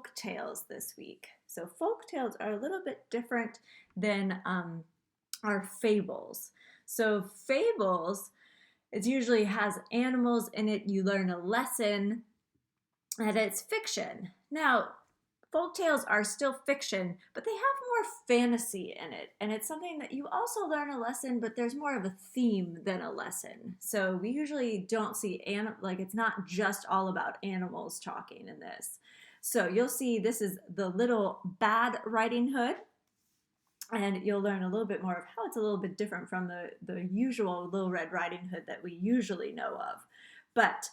folk tales this week. So folk tales are a little bit different than our fables. So fables, it usually has animals in it. You learn a lesson, and it's fiction. Now, folk tales are still fiction, but they have more fantasy in it. And it's something that you also learn a lesson, but there's more of a theme than a lesson. So we usually don't see, like, it's not just all about animals talking in this. So you'll see this is the Little Bad Riding Hood. And you'll learn a little bit more of how it's a little bit different from the usual Little Red Riding Hood that we usually know of. But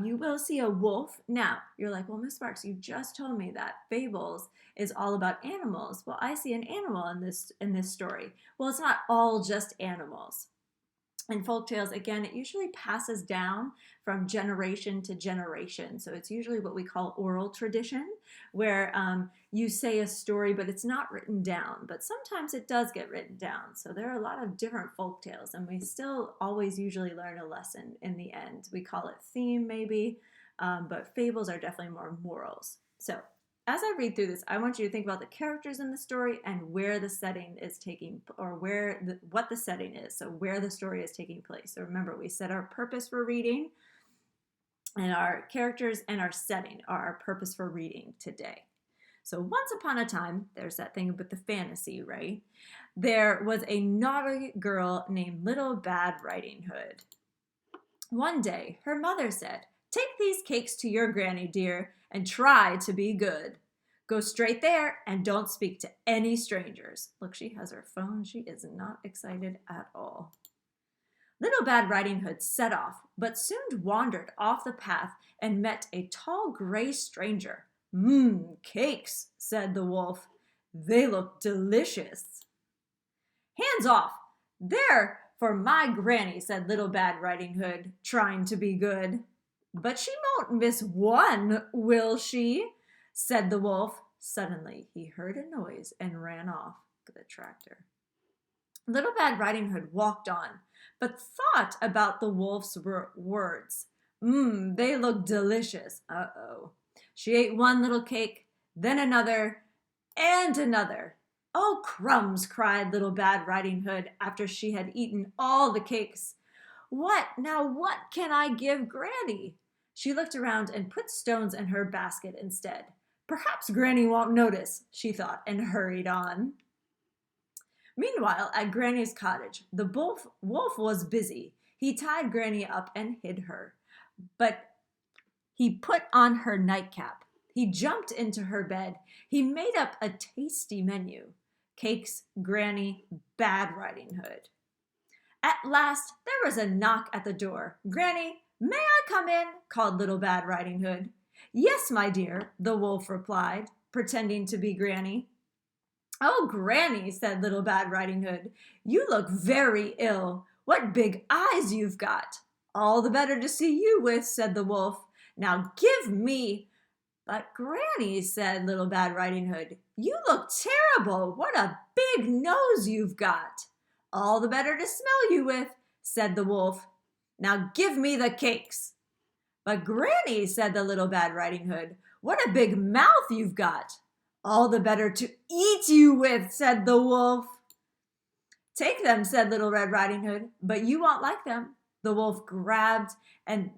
you will see a wolf. Now, you're like, well, Miss Sparks, you just told me that fables is all about animals. Well, I see an animal in this story. Well, it's not all just animals. In folk tales, again, it usually passes down from generation to generation. So it's usually what we call oral tradition, where you say a story, but it's not written down. But sometimes it does get written down. So there are a lot of different folk tales, and we still always usually learn a lesson in the end. We call it theme, maybe, but fables are definitely more morals. So as I read through this, I want you to think about the characters in the story and where the setting is taking, or what the setting is, so where the story is taking place. So remember, we set our purpose for reading, and our characters and our setting are our purpose for reading today. So once upon a time, there's that thing with the fantasy, right? There was a naughty girl named Little Bad Riding Hood. One day, her mother said, "Take these cakes to your granny, dear, and try to be good. Go straight there and don't speak to any strangers." Look, she has her phone. She is not excited at all. Little Bad Riding Hood set off, but soon wandered off the path and met a tall gray stranger. Cakes," said the wolf. "They look delicious." "Hands off! They're for my granny," said Little Bad Riding Hood, trying to be good. "But she won't miss one, will she?" said the wolf. Suddenly he heard a noise and ran off with the tractor. Little Bad Riding Hood walked on, but thought about the wolf's words. They look delicious. Uh-oh. She ate one little cake, then another, and another. "Oh, crumbs," cried Little Bad Riding Hood after she had eaten all the cakes. What can I give Granny?" She looked around and put stones in her basket instead. "Perhaps Granny won't notice," she thought, and hurried on. Meanwhile, at Granny's cottage, the wolf was busy. He tied Granny up and hid her. But he put on her nightcap. He jumped into her bed. He made up a tasty menu. Cakes, Granny, Bad Riding Hood. At last, there was a knock at the door. "Granny, may I come in?" called Little Bad Riding Hood. "Yes, my dear," the wolf replied, pretending to be Granny. "Oh, Granny," said Little Bad Riding Hood, "you look very ill. What big eyes you've got." "All the better to see you with," said the wolf. "Now give me—" "But Granny," said Little Bad Riding Hood, "you look terrible. What a big nose you've got." "All the better to smell you with," said the wolf. "Now give me the cakes." "But Granny," said the Little Bad Riding Hood, "what a big mouth you've got." "All the better to eat you with," said the wolf. "Take them," said Little Red Riding Hood, "but you won't like them." The wolf grabbed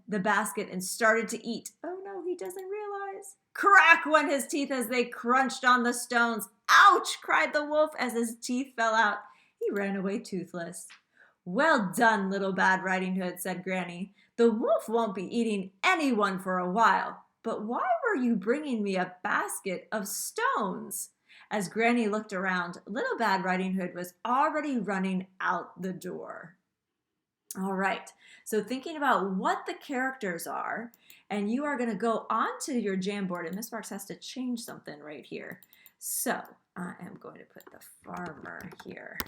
the basket and started to eat. Oh no, he doesn't realize. Crack went his teeth as they crunched on the stones. "Ouch!" cried the wolf as his teeth fell out. He ran away toothless. "Well done, Little Bad Riding Hood," said Granny. "The wolf won't be eating anyone for a while. But why were you bringing me a basket of stones?" As Granny looked around, Little Bad Riding Hood was already running out the door. All right, so thinking about what the characters are, and you are going to go onto your Jamboard, and Miss Sparks has to change something right here. So I am going to put the farmer here.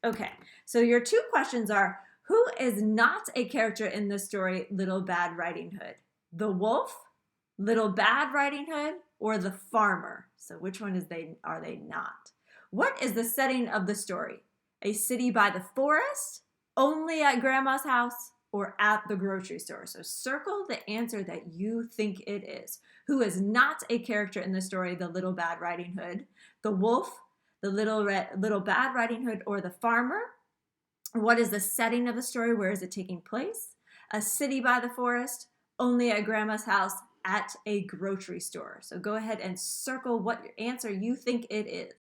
Okay, so your two questions are, who is not a character in the story Little Bad Riding Hood? The wolf, Little Bad Riding Hood, or the farmer? So which one are they not? What is the setting of the story? A city by the forest? Only at Grandma's house? or at the grocery store? So circle the answer that you think it is. Who is not a character in the story, the Little Bad Riding Hood? The wolf, the Little Bad Riding Hood, or the farmer? What is the setting of the story? Where is it taking place? A city by the forest, only at grandma's house, at a grocery store. So go ahead and circle what answer you think it is.